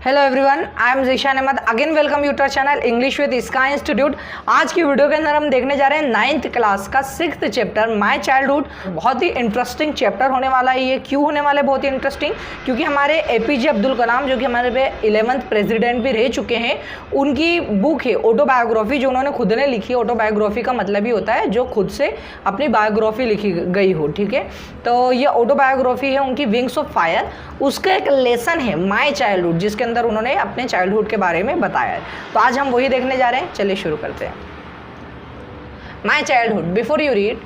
Hello everyone, I am Zeeshan Ahmad. Again welcome you to channel English with Sky Institute. आज की video के अंदर हम देखने जा रहे हैं 9th क्लास का 6th चैप्टर माय चाइल्डहुड। बहुत ही इंटरेस्टिंग चैप्टर होने वाला है ये। क्यों होने वाला है बहुत ही इंटरेस्टिंग? क्योंकि हमारे एपीजे अब्दुल कलाम जो कि हमारे 11th प्रेसिडेंट भी रह चुके हैं, उनकी बुक है ऑटोबायोग्राफी जो उन्होंने खुद ने लिखी है। ऑटोबायोग्राफी का मतलब ही होता है जो खुद से अपनी बायोग्राफी लिखी गई हो, ठीक है। तो ये ऑटोबायोग्राफी है उनकी विंग्स ऑफ फायर। उसका एक लेसन है माय चाइल्डहुड जिसके अंदर उन्होंने अपने चाइल्डहुड के बारे में बताया है। तो आज हम वही देखने जा रहे हैं। चलिए शुरू करते हैं। My childhood. Before you read,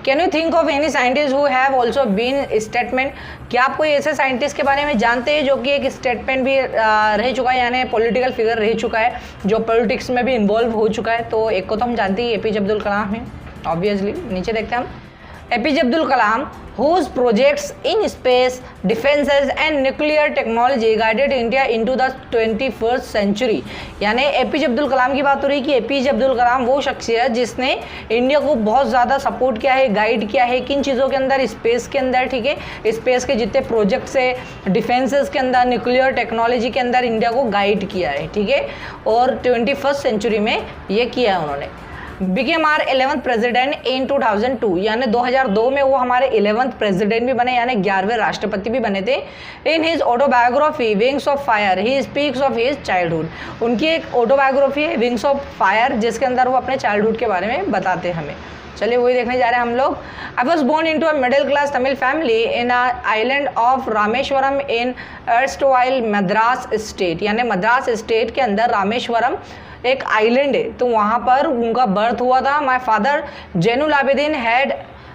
can you think of any scientist who have also been statement? क्या आप कोई ऐसे साइंटिस्ट के बारे में जानते हैं जो कि एक स्टेटमेंट भी रह चुका है, यानी पॉलिटिकल फिगर रह चुका है, जो पॉलिटिक्स में भी इन्वॉल्व हो चुका है? तो एक को तो हम जानते ही एपीजे अब्दुल कलाम है ऑब्वियसली। नीचे देखते हैं हम APJ Abdul Kalam whose projects in space, defenses and nuclear technology guided India into the 21st century। यानी एपीजे अब्दुल कलाम की बात हो रही है कि एपीजे अब्दुल कलाम वो शख्सियत जिसने इंडिया को बहुत ज़्यादा सपोर्ट किया है, गाइड किया है। किन चीज़ों के अंदर? स्पेस के अंदर, ठीक है। स्पेस के जितने प्रोजेक्ट्स है, डिफेंसेस के अंदर, न्यूक्लियर टेक्नोलॉजी के अंदर इंडिया को गाइड किया है, ठीक है। और 21st सेंचुरी में ये किया है उन्होंने। Became are 11th president in 2002, यानी 2002 में वो हमारे 11th प्रेसिडेंट भी बने, यानी 11वें राष्ट्रपति भी बने थे। In his autobiography wings of fire he speaks of his childhood. उनकी एक ऑटोबायोग्राफी है विंग्स ऑफ फायर जिसके अंदर वो अपने चाइल्डहुड के बारे में बताते हैं हमें। चलिए वही देखने जा रहे हैं हम लोग। I was born in to a middle class Tamil family in island of Rameswaram in erstwhile Madras state, यानी मद्रास स्टेट के अंदर रामेश्वरम एक आइलैंड है, तो वहाँ पर उनका बर्थ हुआ था। My father Zainul Abidin had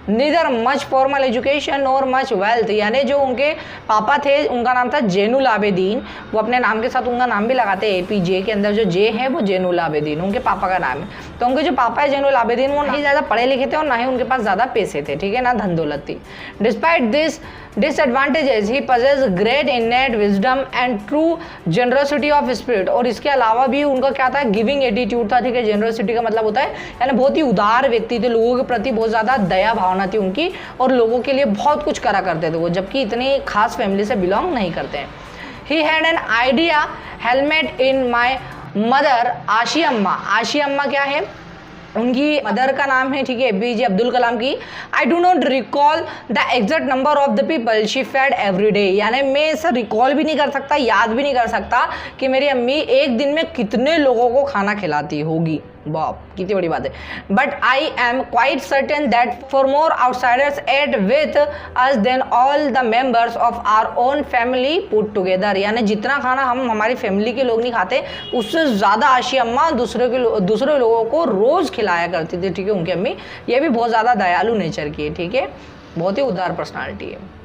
neither much formal education और मच वेल्थ, यानी जो उनके पापा थे उनका नाम था जैनुल आबिदीन। वो अपने नाम के साथ उनका नाम भी लगाते हैं एपीजे के अंदर, जो जे है वो जैनुल आबिदीन उनके पापा का नाम है। तो उनके जो पापा है जैनुल आबिदीन वो नहीं ज़्यादा पढ़े लिखे थे और ना ही उनके पास ज़्यादा पैसे थे, ठीक है, ना धन दौलत थी। Despite this disadvantages he possesses great innate wisdom and true generosity of spirit. और इसके अलावा भी उनका क्या था? गिविंग एटीट्यूड था, ठीक है। जनरसिटी का मतलब होता है यानी बहुत ही उदार व्यक्ति थे, लोगों के प्रति बहुत ज़्यादा दया भावना थी उनकी और लोगों के लिए बहुत कुछ करा करते थे वो, जबकि इतनी खास फैमिली से बिलोंग नहीं करते हैं। He had an idea helmet in my mother आशी अम्मा। आशी अम्मा क्या है? उनकी मदर का नाम है, ठीक है, एपीजे अब्दुल कलाम की। I do not recall the exact number of the people she fed every day, यानी मैं ऐसा रिकॉल भी नहीं कर सकता, याद भी नहीं कर सकता कि मेरी अम्मी एक दिन में कितने लोगों को खाना खिलाती होगी। बाप, कितनी बड़ी बात है। But I am quite certain that for more outsiders ate with us than all the members of our own family put together, यानी जितना खाना हम हमारी फैमिली के लोग नहीं खाते उससे ज़्यादा आशी अम्मा दूसरे लोगों को रोज़ खिलाया करती थी, ठीक है, उनकी अम्मी। ये भी बहुत ज़्यादा दयालु नेचर की है, ठीक है, बहुत ही उदार पर्सनालिटी है।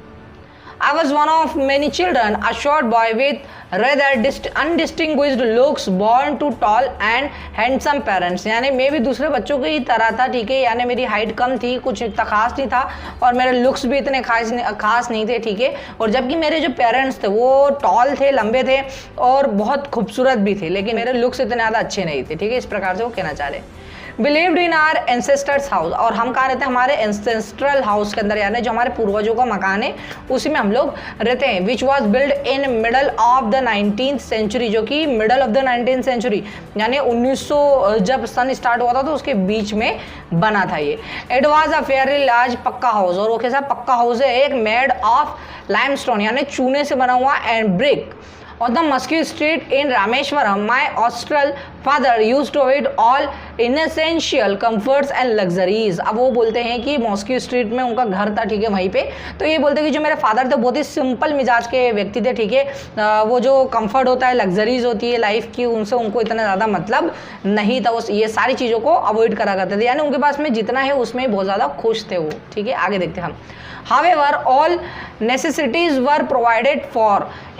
I was one of many children, a short boy with rather undistinguished looks, born to tall and handsome parents, यानी मैं भी दूसरे बच्चों की तरह था, ठीक है, यानी मेरी हाइट कम थी, कुछ इतना खास नहीं था और मेरे लुक्स भी इतने खास नहीं थे, ठीक है। और जबकि मेरे जो पेरेंट्स थे वो टॉल थे, लंबे थे और बहुत खूबसूरत भी थे, लेकिन मेरे लुक्स इतने ज़्यादा अच्छे नहीं थे, ठीक है। इस प्रकार से वो कहना चाह रहे। Believed in our ancestors house, और हम कहाँ रहते हैं? हमारे एंसेस्ट्रल हाउस के अंदर, यानी जो हमारे पूर्वजों का मकान है उसी में हम लोग रहते हैं। Which was build in middle of the 19th century, जो कि middle of the 19th century यानी 1900 जब सन स्टार्ट हुआ था तो उसके बीच में बना था ये। It was a fairly large पक्का हाउस, और वो कैसा पक्का हाउस है? एक मेड ऑफ लाइमस्टोन, यानी चूने से बना हुआ, and brick. On the Mosque Street in Rameshwaram, my austral father used to eat all inessential comforts and luxuries। अब वो बोलते हैं कि मॉस्की स्ट्रीट में उनका घर था, ठीक है, वहीं पे। तो ये बोलते हैं कि जो मेरे फादर थे बहुत ही सिंपल मिजाज के व्यक्ति थे, ठीक है। वो जो कंफर्ट होता है, लग्जरीज होती है लाइफ की, उनसे उनको इतना ज़्यादा मतलब नहीं था। वो ये सारी चीज़ों को अवॉइड करा करते थे, यानी उनके पास में जितना है उसमें बहुत ज़्यादा खुश थे वो, ठीक है। आगे देखते हैं हम। However, all necessities were provided for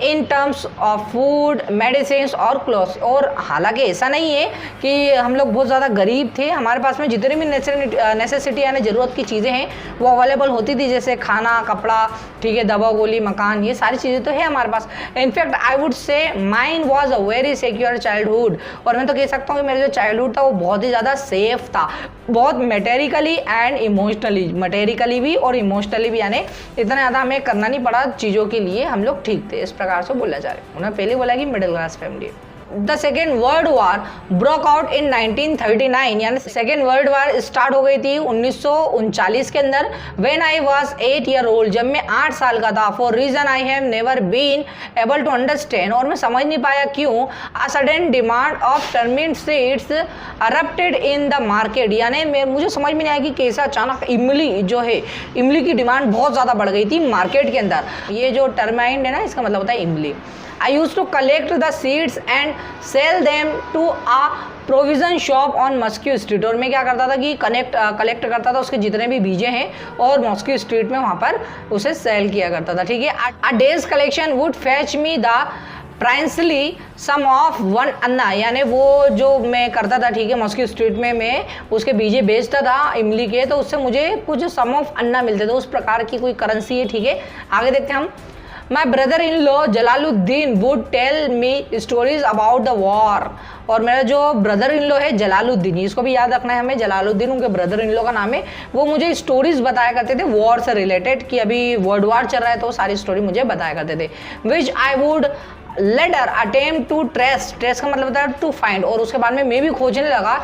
in terms of food, medicines और clothes। और हालांकि ऐसा नहीं है कि हम लोग बहुत ज़्यादा गरीब थे, हमारे पास में जितनी भी नेसेसिटी यानी ज़रूरत की चीज़ें हैं वो अवेलेबल होती थी, जैसे खाना, कपड़ा, ठीक है, दवा गोली, मकान, ये सारी चीज़ें तो है हमारे पास। In fact I would say mine was a very secure childhood, और मैं तो कह सकता हूँ कि मेरा जो चाइल्डहुड था वो बहुत ही ज़्यादा सेफ था, बहुत मेटेरिकली एंड इमोशनली, मटेरिकली भी और इमोशनली भी यानी इतना ज़्यादा हमें करना नहीं पड़ा चीज़ों के लिए, हम लोग ठीक थे, इस प्रकार से बोला जा रहा है। उन्होंने पहले बोला कि middle class family. The second world war broke out in 1939, यानी सेकेंड वर्ल्ड वार स्टार्ट हो गई थी 1939 के अंदर। When I was 8 year old, जब मैं 8 साल का था। For reason I have never been able to understand, और मैं समझ नहीं पाया क्यों। A sudden demand of tamarind seeds erupted in the market, यानी मुझे समझ में नहीं आया कि कैसे अचानक इमली जो है, इमली की डिमांड बहुत ज़्यादा बढ़ गई थी मार्केट के अंदर। ये जो टर्माइन है ना, इसका मतलब होता है इमली। I used to collect the seeds and sell them to a provision shop on Mosque Street, और मैं क्या करता था कि कलेक्ट करता था उसके जितने भी बीजे हैं और मॉस्क्यू स्ट्रीट में वहाँ पर उसे सेल किया करता था, ठीक है। A day's collection would fetch me the princely sum of 1 अन्ना, यानी वो जो मैं करता था, ठीक है, मॉस्क्यू स्ट्रीट में मैं उसके बीजे बेचता था इमली के, तो उससे मुझे कुछ सम ऑफ अन्ना मिलते थे, उस प्रकार की कोई करेंसी है, ठीक है। आगे देखते हैं हम। My brother-in-law Jalaluddin would tell me stories about the war, और मेरा जो ब्रदर इन लॉ है जलालुद्दीन, इसको भी याद रखना है हमें, जलालुद्दीन उनके ब्रदर इन लॉ का नाम है, वो मुझे स्टोरीज बताया करते थे वॉर से रिलेटेड, कि अभी वर्ल्ड वार चल रहा है तो सारी स्टोरी मुझे बताया करते थे। Which I would later attempt to trace का मतलब होता है टू फाइंड, और उसके बाद में मैं भी खोजने लगा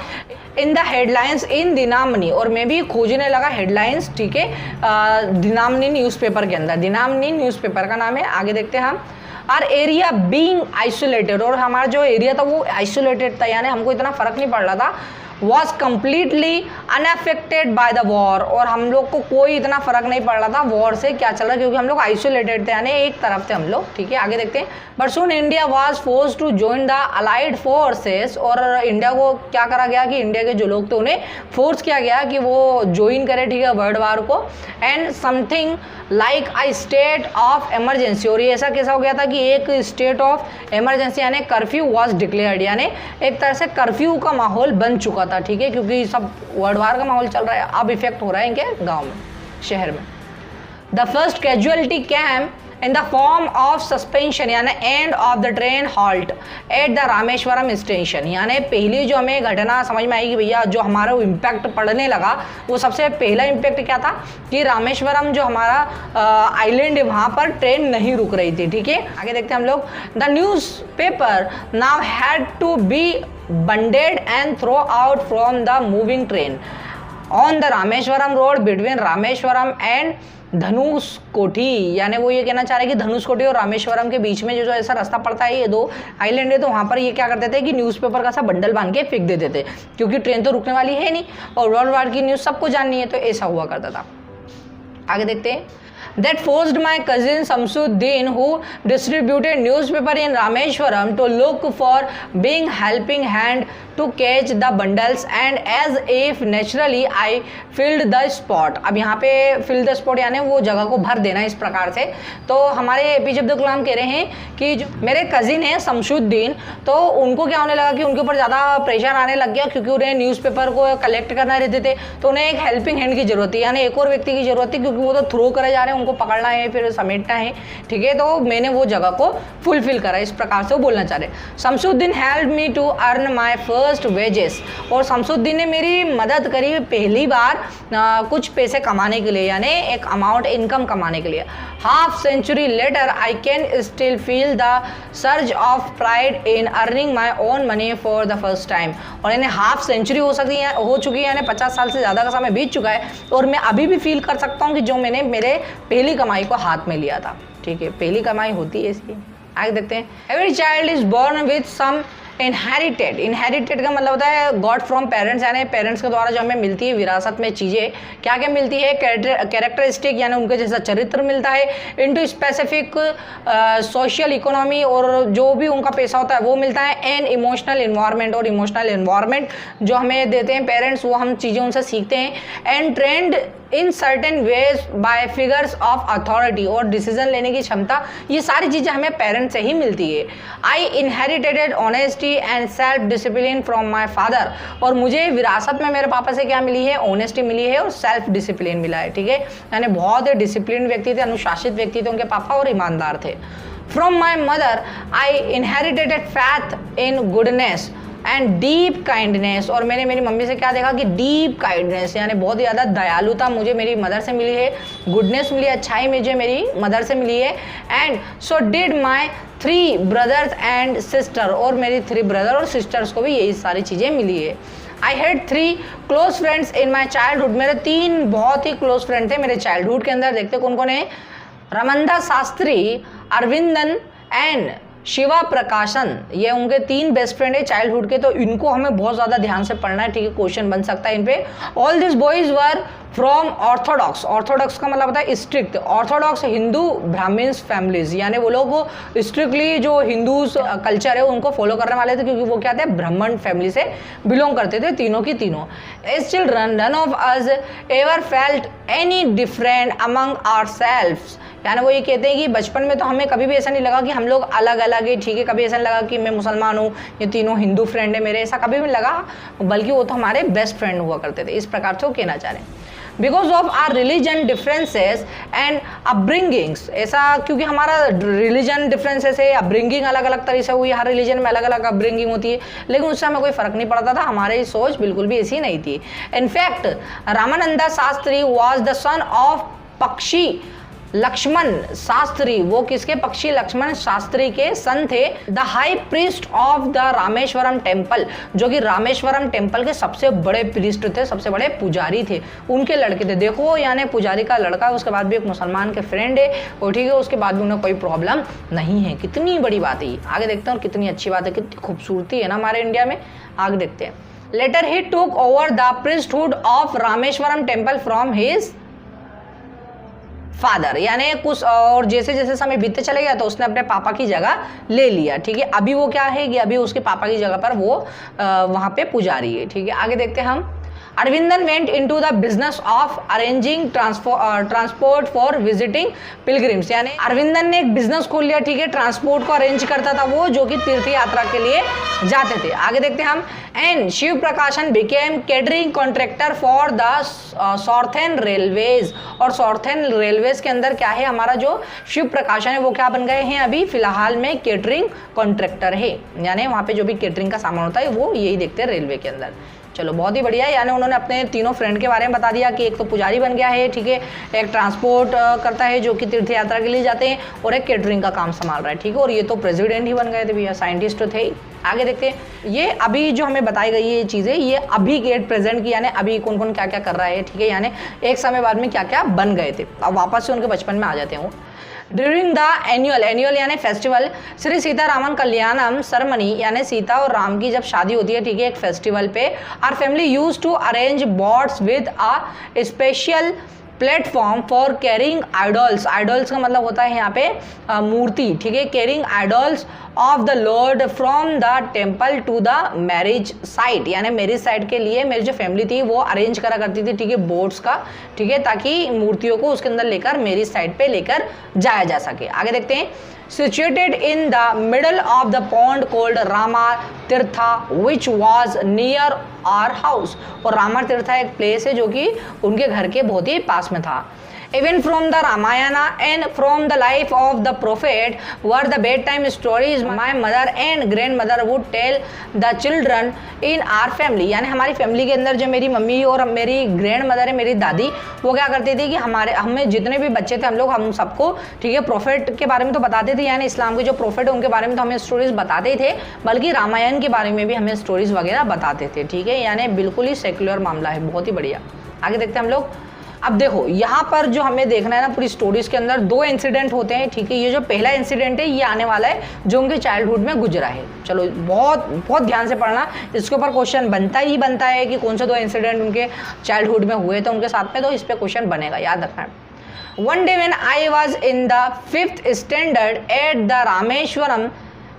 इन द हेडलाइंस इन दिनामनी, और मैं भी खोजने लगा हेडलाइंस, ठीक है, दिनामनी न्यूज़पेपर के अंदर। दिनामनी न्यूज़पेपर का नाम है। आगे देखते हैं हम। आर एरिया बीइंग आइसोलेटेड, और हमारा जो एरिया था वो आइसोलेटेड था, यानी हमको इतना फर्क नहीं पड़ रहा था। Was completely unaffected by the war, और हम लोग को कोई इतना फर्क नहीं पड़ रहा था वॉर से क्या चल रहा है, क्योंकि हम लोग आइसोलेटेड थे, यानी एक तरफ थे हम लोग, ठीक है। आगे देखते हैं। But soon India was forced to join the allied forces, और इंडिया को क्या करा गया कि इंडिया के जो लोग थे उन्हें फोर्स किया गया कि वो ज्वाइन करे, ठीक है, वर्ल्ड वार को। And something like I state of emergency, और ये ऐसा कैसा हो गया था कि एक स्टेट ऑफ इमरजेंसी यानी कर्फ्यू वॉज डिक्लेयर्ड, यानी एक तरह से कर्फ्यू का माहौल बन चुका था, ठीक है, क्योंकि सब वर्ल्ड वार का माहौल चल रहा है, अब इफेक्ट हो रहा है इनके गांव में, शहर में। The first casualty came in the form of suspension, यानी end of the train halt at the Rameswaram station, यानी पहली जो हमें घटना समझ में आई कि भैया जो हमारा इम्पैक्ट पड़ने लगा, वो सबसे पहला इम्पैक्ट क्या था कि रामेश्वरम जो हमारा आइलैंड है वहाँ पर ट्रेन नहीं रुक रही थी, ठीक है। आगे देखते हैं हम लोग। The newspaper now had to be bundled and throw out from the moving train on the Rameswaram road between Rameswaram and Dhanushkodi, यानी वो ये कहना चाह रहे हैं कि धनुषकोटी और रामेश्वरम के बीच में जो ऐसा रास्ता पड़ता है, ये दो आइलैंड है, तो वहाँ पर ये क्या करते थे कि न्यूज़पेपर का सा बंडल बांध के फेंक देते थे, क्योंकि ट्रेन तो रुकने वाली है नहीं और वर्ल्ड वार की न्यूज़ सबको जाननी है, तो ऐसा हुआ करता था। आगे देखते हैं। That forced my cousin Samsuddin, who distributed newspaper in Rameshwaram, to look for being helping hand to catch the bundles, and as if naturally I filled the spot। अब यहाँ पे fill the spot यानी वो जगह को भर देना, इस प्रकार से। तो हमारे एपीजे अब्दुल कलाम कह रहे हैं कि जो मेरे कजिन हैं शमसुद्दीन, तो उनको क्या होने लगा कि उनके ऊपर ज़्यादा प्रेशर आने लग गया, क्योंकि उन्हें न्यूज़पेपर को कलेक्ट करना रहते थे, तो उन्हें एक हेल्पिंग हैंड की जरूरत थी, यानी एक और व्यक्ति की जरूरत थी, क्योंकि वो तो थ्रो करे जा रहे हैं, उनको पकड़ना है फिर समेटना है, ठीक है। तो मैंने वो जगह को फुलफिल करा, इस प्रकार से वो बोलना चाह रहे। Shamsuddin help me to earn my first wages, और शमसुद्दीन ने मेरी मदद करी पहली बार कुछ पैसे कमाने के लिए, यानी एक अमाउंट इनकम कमाने के लिए। Half century later I can still feel the surge of pride in earning my own money for the first time, और यानी हाफ सेंचुरी हो चुकी है, यानी 50 साल से ज़्यादा का समय बीत चुका है, और मैं अभी भी फील कर सकता हूँ कि जो मैंने मेरे पहली कमाई को हाथ में लिया था, ठीक है, पहली कमाई होती है इसकी। आगे देखते हैं। Every child is born with some inherited का मतलब होता है गॉड फ्रॉम पेरेंट्स, यानी पेरेंट्स के द्वारा जो हमें मिलती है विरासत में चीज़ें, क्या क्या मिलती है, कैरेक्टरिस्टिक यानी उनके जैसा चरित्र मिलता है, इनटू स्पेसिफिक सोशल इकोनॉमी, और जो भी उनका पैसा होता है वो मिलता है, एंड इमोशनल इन्वायरमेंट, और इमोशनल इन्वायरमेंट जो हमें देते हैं पेरेंट्स, वो हम चीज़ें उनसे सीखते हैं, and trend in certain veg bye figures of authority, और डिसीजन लेने की क्षमता, ये सारी चीज़ें हमें पेरेंट्स से ही मिलती है। आई inherited honesty and self discipline from my father, और मुझे विरासत में मेरे पापा से क्या मिली है, ऑनेस्टी मिली है और सेल्फ डिसिप्लिन मिला है, ठीक है, यानी बहुत डिसिप्लिन व्यक्ति थे, अनुशासित व्यक्ति थे उनके पापा, और ईमानदार थे। From my mother I inherited faith in goodness and deep kindness, और मैंने मेरी मम्मी से क्या देखा कि डीप काइंडनेस यानी बहुत ही ज़्यादा दयालुता मुझे मेरी मदर से मिली है, गुडनेस मिली, अच्छाई मुझे मेरी मदर से मिली है। And so did my 3 brothers and sister, और मेरी 3 ब्रदर और सिस्टर्स को भी यही सारी चीज़ें मिली है। I had 3 close friends in my childhood, मेरे 3 बहुत ही क्लोज फ्रेंड थे मेरे चाइल्डहुड के अंदर। देखते कौन कौन है, रामानंदा शास्त्री, अरविंदन एंड शिवा प्रकाशन, ये उनके 3 बेस्ट फ्रेंड है चाइल्डहुड के, तो इनको हमें बहुत ज़्यादा ध्यान से पढ़ना है, ठीक है, क्वेश्चन बन सकता है इन पे। All this boys were from orthodox, orthodox का मतलब होता है strict, orthodox Hindu Brahmins families, यानी वो लोग स्ट्रिक्टली जो हिंदू कल्चर है उनको फॉलो करने वाले थे, क्योंकि वो क्या थे, ब्राह्मण फैमिली से बिलोंग करते थे तीनों की तीनों। As children none of us ever felt any different among ourselves, यानी वो ये कहते हैं कि बचपन में तो हमें कभी भी ऐसा नहीं लगा कि हम लोग अलग अलग है, ठीक है, कभी ऐसा नहीं लगा कि मैं मुसलमान हूँ, ये तीनों हिंदू फ्रेंड है मेरे, ऐसा कभी भी लगा, बल्कि वो तो हमारे बेस्ट फ्रेंड हुआ करते थे, इस प्रकार से वो कहना चाह रहे हैं। Because of our religion differences and upbringings, ऐसा क्योंकि हमारा रिलीजन डिफरेंसेस है, अपब्रिंगिंग अलग अलग तरह से हुई, हर रिलीजन में अलग अलग अपब्रिंगिंग होती है, लेकिन उससे हमें कोई फर्क नहीं पड़ता था, हमारी सोच बिल्कुल भी ऐसी नहीं थी। In fact Ramananda Shastri was the son of पक्षी लक्ष्मण शास्त्री, वो किसके, पक्षी लक्ष्मण शास्त्री के सन थे। The high priest of the Rameswaram temple, जो कि रामेश्वरम टेम्पल के सबसे बड़े प्रीस्ट थे, सबसे बड़े पुजारी थे, उनके लड़के थे। देखो यानी पुजारी का लड़का, उसके बाद भी एक मुसलमान के फ्रेंड है, और ठीक है, उसके बाद भी उन्हें कोई प्रॉब्लम नहीं है। कितनी बड़ी बात है, आगे देखते हैं, और कितनी अच्छी बात है, कितनी खूबसूरती है ना हमारे इंडिया में। आगे देखते हैं। Later he took over the priesthood of Rameswaram temple from his father, यानी कुछ और जैसे जैसे समय बीतते चले गया तो उसने अपने पापा की जगह ले लिया, ठीक है। अभी वो क्या है कि अभी उसके पापा की जगह पर वो वहाँ पे पुजारी है, ठीक है। आगे देखते हैं हम। Aravindan went into the business of arranging transport for visiting pilgrims, यानी अरविंदन ने एक बिजनेस खोल लिया, ठीक है, ट्रांसपोर्ट को अरेंज करता था वो, जो कि तीर्थ यात्रा के लिए जाते थे। आगे देखते हैं हम। And Shiv Prakashan became catering contractor for the Southern Railways, और सॉर्थर्न रेलवेज के अंदर क्या है, हमारा जो शिव प्रकाशन है वो क्या बन गए हैं, अभी फिलहाल में केटरिंग कॉन्ट्रैक्टर है, यानी वहाँ पे जो भी केटरिंग का सामान होता है वो यही देखते हैं रेलवे के अंदर। चलो बहुत ही बढ़िया है, यानी उन्होंने अपने तीनों फ्रेंड के बारे में बता दिया कि एक तो पुजारी बन गया है, ठीक है, एक ट्रांसपोर्ट करता है जो कि तीर्थ यात्रा के लिए जाते हैं, और एक केटरिंग का काम संभाल रहा है, ठीक है, और ये तो प्रेसिडेंट ही बन गए थे भैया, साइंटिस्ट तो थे ही। आगे देखते हैं। ये अभी जो हमें बताई गई है ये चीज़ें, ये अभी के प्रेजेंट की, यानी अभी कौन कौन क्या क्या कर रहा है, ठीक है, यानी एक समय बाद में क्या क्या बन गए थे, अब वापस से उनके बचपन में आ जाते हैं वो। ड्यूरिंग द एनुअल यानी फेस्टिवल श्री सीता रामन कल्याणम सरमनी, यानी सीता और राम की जब शादी होती है, ठीक है, एक फेस्टिवल पे, our family use to arrange boats with a special platform for carrying idols, idols का मतलब होता है यहाँ पे मूर्ति, ठीक है, carrying idols of the lord from the temple to the marriage site, यानी मैरिज साइट के लिए मेरी जो फैमिली थी वो अरेंज करा करती थी, ठीक है, बोट्स का, ठीक है, ताकि मूर्तियों को उसके अंदर लेकर मैरिज साइट पे लेकर जाया जा सके। आगे देखते हैं। situated in the middle of the pond called Rama Tirtha which was near our house, और रामा तीर्था एक प्लेस है जो कि उनके घर के बहुत ही पास में था। Even from the Ramayana and from the life of the prophet were the bedtime stories my mother and grandmother would tell the children in our family, यानी हमारी फैमिली के अंदर जो मेरी मम्मी और मेरी ग्रैंड मदर है, मेरी दादी, वो क्या करती थी कि हमें जितने भी बच्चे थे हम सबको, ठीक है, प्रोफेट के बारे में तो बताते थे, यानी इस्लाम के जो प्रोफेट है उनके बारे में तो हमें स्टोरीज बताते ही थे, बल्कि रामायण के बारे में भी हमें स्टोरीज वगैरह बताते थे, ठीक है, यानी बिल्कुल ही सेक्युलर मामला है, बहुत ही बढ़िया। आगे देखते हैं हम लोग। अब देखो यहाँ पर जो हमें देखना है ना, पूरी स्टोरीज के अंदर 2 इंसिडेंट होते हैं, ठीक है। ये जो पहला इंसिडेंट है ये आने वाला है जो उनके चाइल्डहुड में गुजरा है। चलो बहुत बहुत ध्यान से पढ़ना, इसके ऊपर क्वेश्चन बनता ही बनता है कि कौन से 2 इंसिडेंट उनके चाइल्डहुड में हुए थे उनके साथ में, तो इस पर क्वेश्चन बनेगा, याद रखना। One day when I was in the 5th standard at the Rameswaram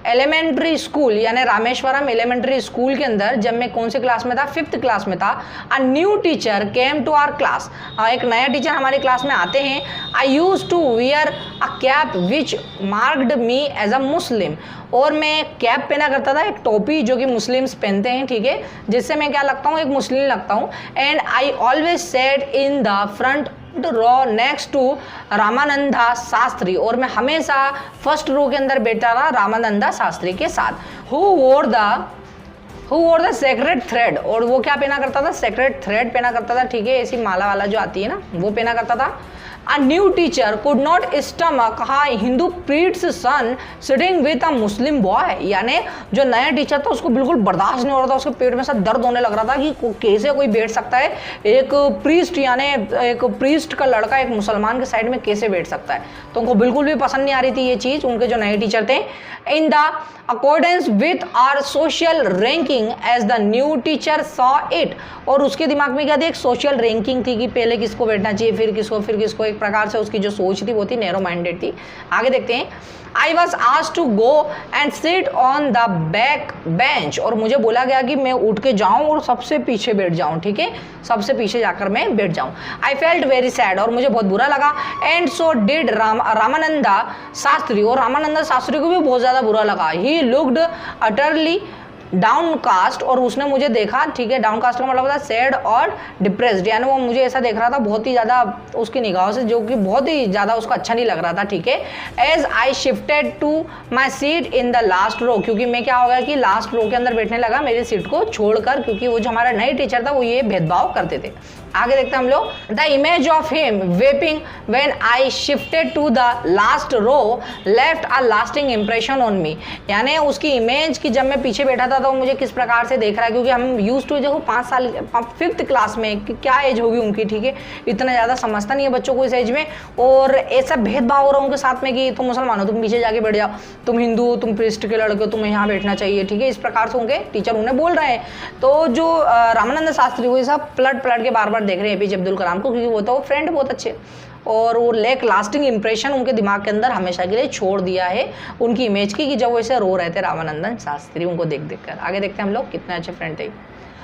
elementary school, यानी रामेश्वरम एलिमेंट्री स्कूल के अंदर जब मैं कौन से क्लास में था, 5th क्लास में था, a new teacher came to our class, एक नया टीचर हमारे क्लास में आते हैं। I use to wear a cap which marked me as a Muslim, और मैं कैप पहना करता था, एक टोपी जो कि मुस्लिम्स पहनते हैं, ठीक है, जिससे मैं क्या लगता हूँ, एक मुस्लिम लगता हूँ। And I always set in the front row next to Ramananda Shastri, और मैं हमेशा फर्स्ट रो के अंदर बैठा रहा रामानंदा शास्त्री के साथ। Who wore the who wore the sacred thread, और वो क्या पहना करता था, सेक्रेट थ्रेड पहना करता था, ठीक है, ऐसी माला वाला जो आती है ना वो पहना करता था। A new teacher could not stomach a Hindu priest's son sitting with a Muslim boy, यानी जो नया टीचर था उसको बिल्कुल बर्दाश्त नहीं हो रहा था, उसके पेट में सब दर्द होने लग रहा था कि कैसे कोई बैठ सकता है, एक प्रीस्ट यानी एक प्रीस्ट का लड़का एक मुसलमान के साइड में कैसे बैठ सकता है। तो उनको बिल्कुल भी पसंद नहीं आ रही थी ये चीज़, उनके जो नए टीचर थे। In the accordance with our social ranking as the new teacher saw it, और उसके दिमाग में क्या थी, एक सोशल रैंकिंग थी कि पहले किसको बैठना चाहिए, फिर किसको, एक प्रकार से उसकी जो सोच थी वो थी नैरो माइंडेड थी। आगे देखते हैं। I was asked to go and sit on the back bench, और मुझे बोला गया कि मैं उठ के जाऊं और सबसे पीछे बैठ जाऊं, ठीक है, सबसे पीछे जाकर मैं बैठ जाऊं। आई फेल्ट वेरी सैड, और मुझे बहुत बुरा लगा। And so did Ramananda Shastri, और रामानंदा शास्त्री को भी बहुत ज़्यादा बुरा लगा। ही लुक्ड अटरली डाउनकास्ट, और उसने मुझे देखा, ठीक है, डाउनकास्ट का मतलब होता है सैड और डिप्रेस्ड, यानी वो मुझे ऐसा देख रहा था बहुत ही ज़्यादा उसकी निगाहों से, जो कि बहुत ही ज़्यादा उसको अच्छा नहीं लग रहा था, ठीक है। As I shifted to my seat in the last row, क्योंकि मैं क्या हो गया कि लास्ट रो के अंदर बैठने लगा मेरी सीट को छोड़कर, क्योंकि वो जो हमारा नई टीचर था वो ये भेदभाव करते थे। आगे देखते हैं हम लोग। The image of him weeping when I shifted to the last row left a lasting impression on me, यानी उसकी इमेज की जब मैं पीछे बैठा था तो मुझे किस प्रकार से देख रहा है, क्योंकि हम यूज टू देखो 5 साल 5th क्लास में क्या एज होगी उनकी, ठीक है, इतना ज़्यादा समझता नहीं है बच्चों को इस एज में, और ऐसा भेदभाव हो रहा है उनके साथ में कि तुम मुसलमान हो तुम पीछे जाके बैठ जाओ, तुम हिंदू हो तुम प्रिस्ट के लड़के हो तुम्हें यहाँ बैठना चाहिए, ठीक है, इस प्रकार से उनके टीचर उन्हें बोल रहे हैं। तो जो रामानंद शास्त्री वो सब पलट के बार बार देख रहे हैं एपीजे अब्दुल कलाम को, क्योंकि वो तो फ्रेंड बहुत अच्छे, और वो लेक लास्टिंग इंप्रेशन उनके दिमाग के अंदर हमेशा के लिए छोड़ दिया है उनकी इमेज की, कि जब वो ऐसे रो रहे थे रामानंदन शास्त्री उनको देख कर। आगे देखते हैं हम लोग कितने अच्छे फ्रेंड थे।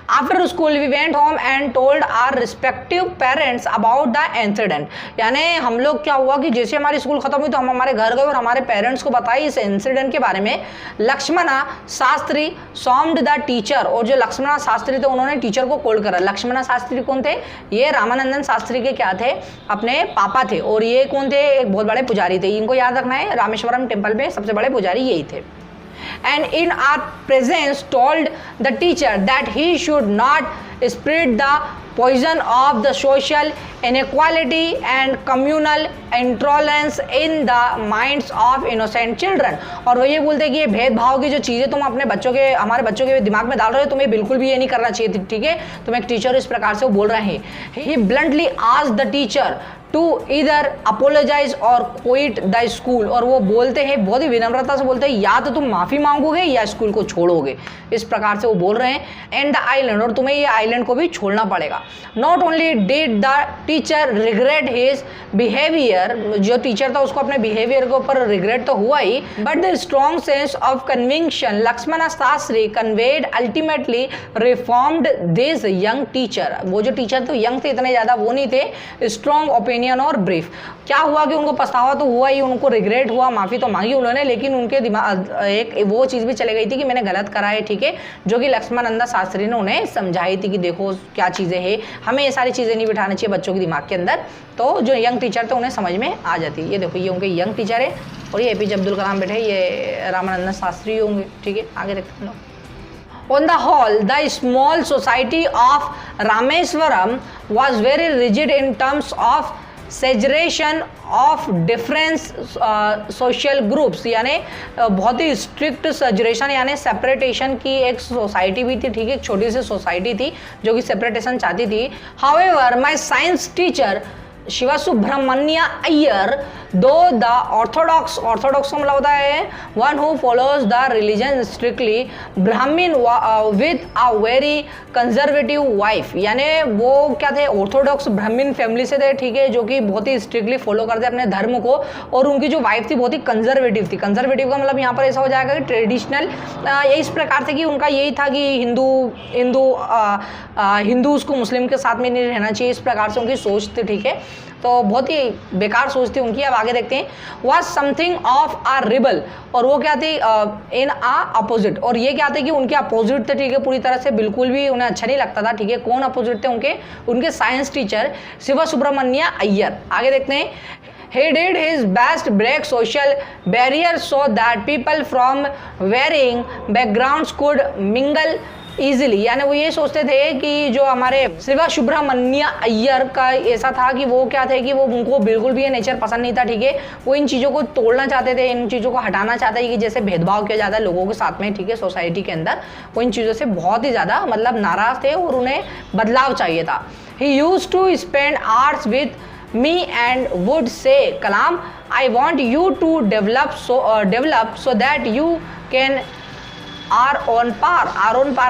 After school we went home and told our respective parents about the incident, यानी हम लोग क्या हुआ कि जैसे हमारी स्कूल खत्म हुई तो हम हमारे घर गए और हमारे पेरेंट्स को बताई इस इंसिडेंट के बारे में। लक्ष्मणा शास्त्री सॉम्ड द टीचर, और जो लक्ष्मणा शास्त्री थे उन्होंने टीचर को कॉल करा। लक्ष्मणा शास्त्री कौन थे, ये रामानंदन शास्त्री के क्या थे, अपने पापा थे, और ये कौन थे, एक बहुत बड़े पुजारी थे, इनको याद रखना है, रामेश्वरम टेम्पल में सबसे बड़े पुजारी यही थे। And in our presence told the teacher that he should not spread the poison of the social inequality and communal intolerance in the minds of innocent children, और वो ये बोलते हैं कि ये भेदभाव की जो चीज़ें तुम अपने बच्चों के हमारे बच्चों के दिमाग में डाल रहे हो तुम्हें बिल्कुल भी ये नहीं करना चाहिए, ठीक है। तुम एक टीचर इस प्रकार से वो बोल रहे हैं। He bluntly asked the teacher to इधर अपोलोजाइज और क्विट द स्कूल, और वो बोलते हैं बहुत ही विनम्रता से बोलते हैं या तो तुम माफ़ी मांगोगे या स्कूल को छोड़ोगे, इस प्रकार से वो बोल रहे हैं। एंड द आइलैंड, और तुम्हें ये आइलैंड को भी छोड़ना पड़ेगा। Not only did the teacher regret his behaviour, जो टीचर था उसको अपने बिहेवियर के ऊपर रिग्रेट तो हुआ ही, but the strong sense of conviction Lakshmana Sastri conveyed ultimately reformed this young teacher. वो जो टीचर तो यंग थे, इतने ज़्यादा वो नहीं थे, स्ट्रॉन्ग ओपिनियन और ब्रीफ। क्या हुआ कि उनको पछतावा तो हुआ ही, उनको रिग्रेट हुआ, माफ़ी तो मांगी उन्होंने, लेकिन उनके दिमाग एक वो चीज़ भी चली गई थी कि मैंने गलत करा है, ठीक है, जो कि लक्ष्मणानंद शास्त्री ने उन्हें समझाई थी कि देखो क्या चीज़ें हैं, हमें ये सारी चीज़ें नहीं बिठानी चाहिए बच्चों के दिमाग के अंदर। तो जो यंग टीचर थे उन्हें समझ में आ जाती है। ये देखो ये उनके यंग टीचर है, और ये एपीजे अब्दुल कलाम बैठे, ये रामानंद शास्त्री होंगे, ठीक है। आगे देखते हैं। On the whole, the small society of Rameswaram was very rigid in terms of segregation of different social groups, यानी बहुत ही स्ट्रिक्ट सेजरेशन यानी सेपरेटेशन की एक सोसाइटी भी थी, ठीक है, एक छोटी सी सोसाइटी थी जो कि सेपरेटेशन चाहती थी। However, my science teacher Shiva Subramania Iyer दो द ऑर्थोडॉक्स का मतलब होता है one who follows the religion strictly Brahmin with a very conservative wife, यानी वो क्या थे, ऑर्थोडॉक्स ब्राह्मण फैमिली से थे, ठीक है, जो कि बहुत ही स्ट्रिक्टली फॉलो करते अपने धर्म को, और उनकी जो वाइफ थी बहुत ही कंजर्वेटिव थी। कंजर्वेटिव का मतलब यहाँ पर ऐसा हो जाएगा कि ट्रेडिशनल, ये इस प्रकार से कि उनका यही था कि हिंदूज को मुस्लिम के साथ में नहीं रहना चाहिए, इस प्रकार से उनकी सोच थी, ठीक है। तो बहुत ही बेकार सोच थी उनकी। अब आगे देखते हैं। Was something of a rebel, और वो क्या थी, इन आ अपोजिट, और ये क्या थे कि उनके अपोजिट थे, ठीक है, पूरी तरह से बिल्कुल भी उन्हें अच्छा नहीं लगता था, ठीक है। कौन अपोजिट थे उनके साइंस टीचर शिवा सुब्रमण्य अय्यर। आगे देखते हैं। He did his best break social barriers so that people from varying backgrounds could mingle easily, यानी वो ये सोचते थे कि जो हमारे शिवा सुब्रमण्य अय्यर का ऐसा था कि वो क्या थे कि वो उनको बिल्कुल भी ये नेचर पसंद नहीं था, ठीक है। वो इन चीज़ों को तोड़ना चाहते थे, इन चीज़ों को हटाना चाहते थे कि जैसे भेदभाव किया जाता है लोगों के साथ में, ठीक है, सोसाइटी के अंदर। वो इन चीज़ों से बहुत ही ज़्यादा मतलब नाराज़ थे और उन्हें बदलाव चाहिए था। He use to spend hours with me and would say, Kalam I want you to develop so that you can are on par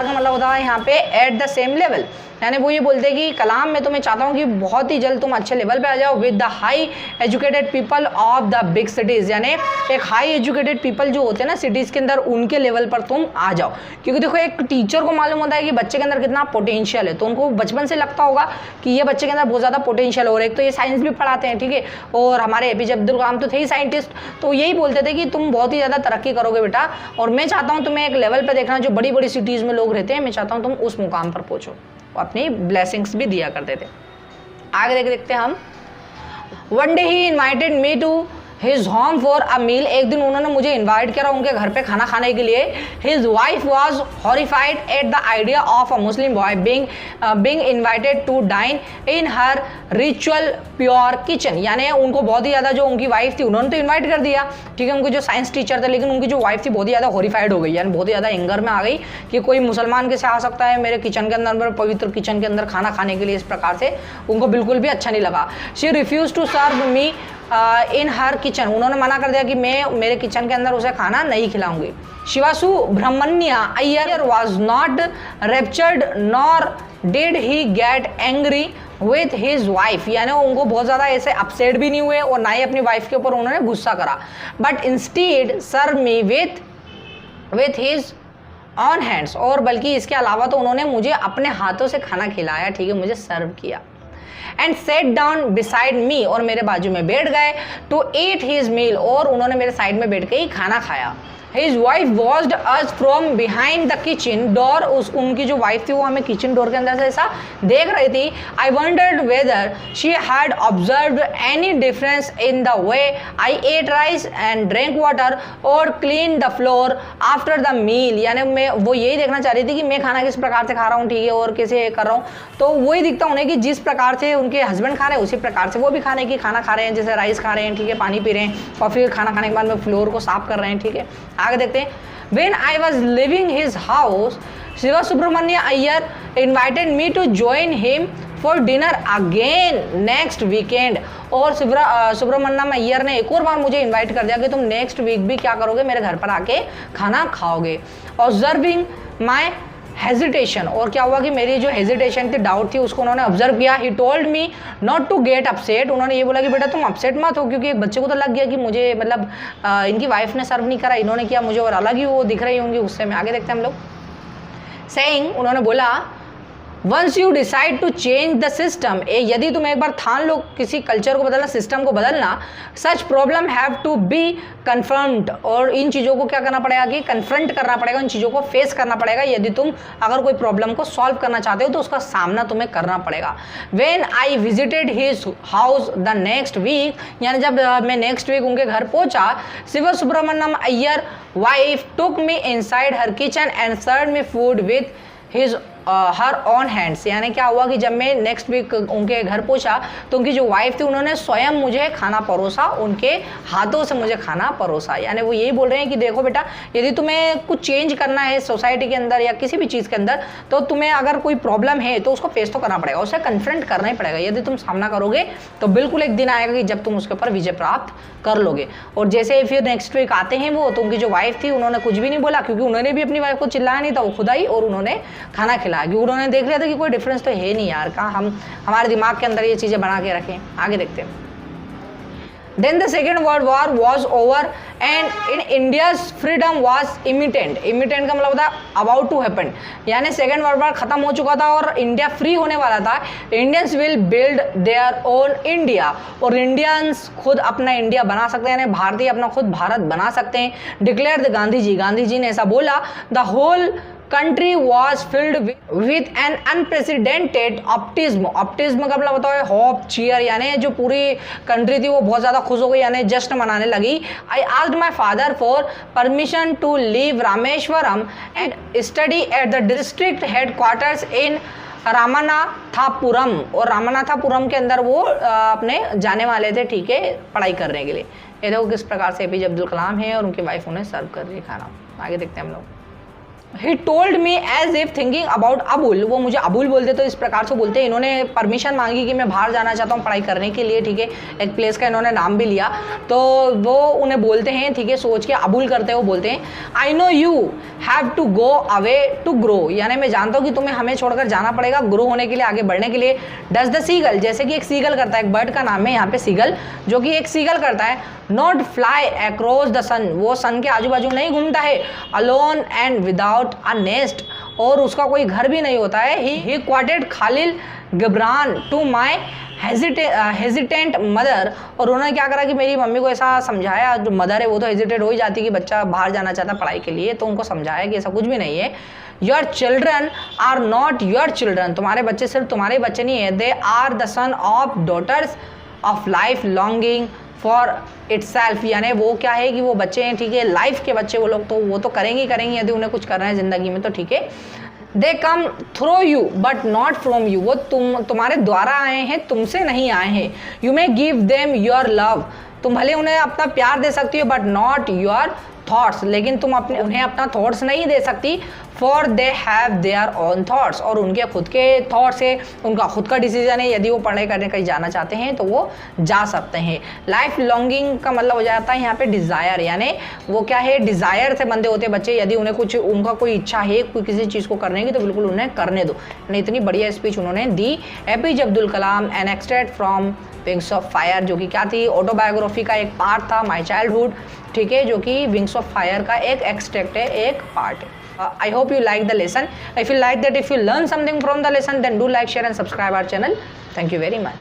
का मतलब होता है यहाँ पे एट द सेम लेवल, यानी वो ये बोलते हैं कि कलाम मैं तुम्हें चाहता हूँ कि बहुत ही जल्द तुम अच्छे लेवल पे आ जाओ with the high educated people of the big cities, यानी एक हाई एजुकेटेड पीपल जो होते हैं ना सिटीज़ के अंदर, उनके लेवल पर तुम आ जाओ। क्योंकि देखो एक टीचर को मालूम होता है कि बच्चे के अंदर कितना पोटेंशियल है, तो उनको बचपन से लगता होगा कि ये बच्चे के अंदर बहुत ज़्यादा पोटेंशियल है। और एक तो ये साइंस भी पढ़ाते हैं, ठीक है, और हमारे एपीजे अब्दुल कलाम तो थे ही साइंटिस्ट, तो यही बोलते थे कि तुम बहुत ही ज़्यादा तरक्की करोगे बेटा, और मैं चाहता हूँ तुम्हें एक लेवल पर देखना जो बड़ी बड़ी सिटीज़ में लोग रहते हैं, मैं चाहता हूँ तुम उस मुकाम पर पहुँचो। अपनी ब्लेसिंग्स भी दिया करते थे। आगे देखते हैं हम। One day he invited me to his home for a meal, एक दिन उन्होंने मुझे इन्वाइट किया उनके घर पे खाना खाने के लिए। His wife was horrified at the idea of a Muslim boy being invited to dine in her ritual pure kitchen, यानी उनको बहुत ही ज़्यादा जो उनकी वाइफ थी उन्होंने तो इन्वाइट कर दिया, ठीक है, उनके जो साइंस टीचर थे, लेकिन उनकी जो वाइफ थी बहुत ही ज़्यादा हॉरिफाइड हो गई, यानी बहुत ही ज़्यादा एंगर में आ गई कि कोई मुसलमान कैसे आ सकता है मेरे किचन के अंदर, मेरे पवित्र किचन के अंदर खाना खाने के लिए, इस प्रकार से उनको बिल्कुल भी अच्छा नहीं लगा। She refuse to serve me in her kitchen, उन्होंने मना कर दिया कि मैं मेरे किचन के अंदर उसे खाना नहीं खिलाऊंगी। Shiva Subramania Iyer was not raptured nor did he get angry with his wife, यानी उनको बहुत ज़्यादा ऐसे अपसेट भी नहीं हुए और ना ही अपनी वाइफ के ऊपर उन्होंने गुस्सा करा। But instead serve me with his own hands, और बल्कि इसके अलावा तो उन्होंने मुझे अपने हाथों से खाना खिलाया, ठीक है, मुझे सर्व किया। And set down beside me, और मेरे बाजू में बैठ गए, टू ईट हिज मील, और उन्होंने मेरे साइड में बैठ के ही खाना खाया। His wife watched us from behind the kitchen door, उनकी जो वाइफ थी वो हमें किचन डोर के अंदर से ऐसा देख रही थी। I wondered whether she had observed any difference in the way I ate rice and drink water और clean the floor after the meal, यानी मैं वो यही देखना चाह रही थी कि मैं खाना किस प्रकार से खा रहा हूँ, ठीक है, और कैसे कर रहा हूँ, तो वही दिखता उन्हें कि जिस प्रकार से उनके हस्बैंड खा रहे हैं उसी प्रकार से वो भी खाना खा रहे हैं, जैसे राइस खा रहे हैं, ठीक है, पानी पी रहे हैं, और फिर खाना खाने के बाद में फ्लोर को साफ कर रहे हैं, ठीक है। आगे देखते हैं। When I was leaving his house, Shiva Subramania Iyer invited me to join him for dinner again next weekend, और सुब्रमण्यम अय्यर ने एक और बार मुझे इनवाइट कर दिया कि तुम नेक्स्ट वीक भी क्या करोगे, मेरे घर पर आके खाना खाओगे। ऑब्जर्विंग माई हेजिटेशन, और क्या हुआ कि मेरी जो हेजिटेशन थी, डाउट थी, उसको उन्होंने ऑब्जर्व किया। He told me not to get upset, उन्होंने ये बोला कि बेटा तुम अपसेट मत हो, क्योंकि एक बच्चे को तो लग गया कि मुझे मतलब इनकी वाइफ ने सर्व नहीं करा, इन्होंने किया, मुझे और अलग ही वो दिख रही होंगी गुस्से में। आगे देखते हैं हम लोग। सेइंग, उन्होंने बोला, once you decide to change the system, यदि तुम एक बार ठान लो किसी कल्चर को बदलना, सिस्टम को बदलना, such problem have to be confront, और इन चीज़ों को क्या करना पड़ेगा कि कन्फ्रंट करना पड़ेगा, इन चीज़ों को फेस करना पड़ेगा। यदि तुम अगर कोई प्रॉब्लम को सॉल्व करना चाहते हो तो उसका सामना तुम्हें करना पड़ेगा। When I visited his house the next week, यानी जब मैं नेक्स्ट वीक उनके घर पहुंचा, Shiva Subramaniam Iyer wife took me inside her kitchen and serve me food with his her own hands, यानी क्या हुआ कि जब मैं नेक्स्ट वीक उनके घर पहुंचा तो उनकी जो वाइफ थी उन्होंने स्वयं मुझे खाना परोसा, उनके हाथों से मुझे खाना परोसा। यानी वो यही बोल रहे हैं कि देखो बेटा, यदि तुम्हें कुछ चेंज करना है सोसाइटी के अंदर या किसी भी चीज़ के अंदर, तो तुम्हें अगर कोई प्रॉब्लम है तो उसको फेस तो करना पड़ेगा, उसे कन्फ्रंट करना ही पड़ेगा। यदि तुम सामना करोगे तो बिल्कुल एक दिन आएगा कि जब तुम उसके ऊपर विजय प्राप्त कर लोगे। और जैसे फिर नेक्स्ट वीक आते हैं वो, तो उनकी जो वाइफ थी उन्होंने कुछ भी नहीं बोला, क्योंकि उन्होंने भी अपनी वाइफ को चिल्लाया नहीं था, वो खुद आई और उन्होंने खाना खिलाया, क्योंकि उन्होंने देख लिया था कि कोई डिफरेंस तो है नहीं यार, कहाँ हम हमारे दिमाग के अंदर ये चीज़ें बना के रखें। आगे देखते हैं। Then the Second World War was over and in India's freedom was imminent. Imminent का मतलब होता है about to happen, यानी सेकेंड वर्ल्ड वॉर खत्म हो चुका था और इंडिया फ्री होने वाला था। Indians will build their own India, और इंडियंस खुद अपना इंडिया बना सकते हैं, यानी भारतीय अपना खुद भारत बना सकते हैं। डिक्लेयर द गांधी जी ने ऐसा बोला। The whole country was filled with an unprecedented optimism. Optimism का मतलब होता है होप, चीयर, यानी जो पूरी कंट्री थी वो बहुत ज़्यादा खुश हो गई, यानी जश्न मनाने लगी। I asked my father for permission to leave Rameswaram and study at the district headquarters in Ramanathapuram. और रामनाथापुरम के अंदर वो अपने जाने वाले थे, ठीक है, पढ़ाई करने के लिए। ये देखो किस प्रकार से एपीजे अब्दुल कलाम है और उनकी वाइफ उन्हें सर्व कर रही है खाना। आगे देखते हैं हम लोग। He told me as if thinking about Abul, वो मुझे अबुल बोलते तो इस प्रकार से बोलते हैं। इन्होंने परमिशन मांगी कि मैं बाहर जाना चाहता हूँ पढ़ाई करने के लिए, ठीक है, एक प्लेस का इन्होंने नाम भी लिया, तो वो उन्हें बोलते हैं, ठीक है, सोच के अबुल करते हुए बोलते हैं, I know you have to go away to grow, यानी मैं जानता हूँ कि तुम्हें हमें छोड़कर जाना पड़ेगा ग्रो होने के लिए, आगे बढ़ने के लिए। डज द सीगल, जैसे कि एक सीगल करता है, एक बर्ड का नाम है यहाँ पे सीगल, जो कि एक सीगल करता है। नॉट फ्लाई अक्रॉस द सन, वो सन के आजू बाजू नहीं घूमता है। Alone and without a nest, और उसका कोई घर भी नहीं होता है। ही quoted खालिल गिब्रान to my hesitant mother, और उन्होंने क्या करा कि मेरी मम्मी को ऐसा समझाया, जो मदर है वो तो हेजिटेट हो ही जाती है कि बच्चा बाहर जाना चाहता पढ़ाई के लिए, तो उनको समझाया कि ऐसा कुछ भी नहीं है। Your children are not your children, तुम्हारे बच्चे सिर्फ तुम्हारे बच्चे नहीं है। They are the son of daughters of life longing for itself, यानी वो क्या है कि वो बच्चे हैं, ठीक है, लाइफ के बच्चे वो लोग, तो वो तो करेंगे ही करेंगे यदि उन्हें कुछ करना है ज़िंदगी में, तो ठीक है। They come through you but not from you, वो तुम्हारे द्वारा आए हैं, तुमसे नहीं आए हैं। You may give them your love, तुम भले उन्हें अपना प्यार दे सकती हो, बट नॉट योर थॉट्स, लेकिन तुम उन्हें अपना थॉट्स नहीं दे सकती। For they have their own thoughts, और उनके खुद के थॉट्स है, उनका खुद का डिसीजन है, यदि वो पढ़ाई करने कहीं जाना चाहते हैं तो वो जा सकते हैं। लाइफ लॉन्गिंग का मतलब हो जाता है यहाँ पे डिज़ायर, यानी वो क्या है, डिज़ायर से बंधे होते बच्चे, यदि उन्हें कुछ, उनका कोई इच्छा है कोई किसी चीज़ को करने की, तो बिल्कुल उन्हें करने दो। इतनी बढ़िया स्पीच उन्होंने दी। APJ Abdul Kalam an extract from Wings of Fire, जो कि क्या थी, ऑटोबायोग्राफी का एक पार्ट था, माई चाइल्डहुड, ठीक है, जो कि विंग्स ऑफ फायर का एक एक्सट्रैक्ट है, एक पार्ट है। I hope you like the lesson. If you like that, if you learn something from the lesson, then do like, share and subscribe our channel. Thank you very much.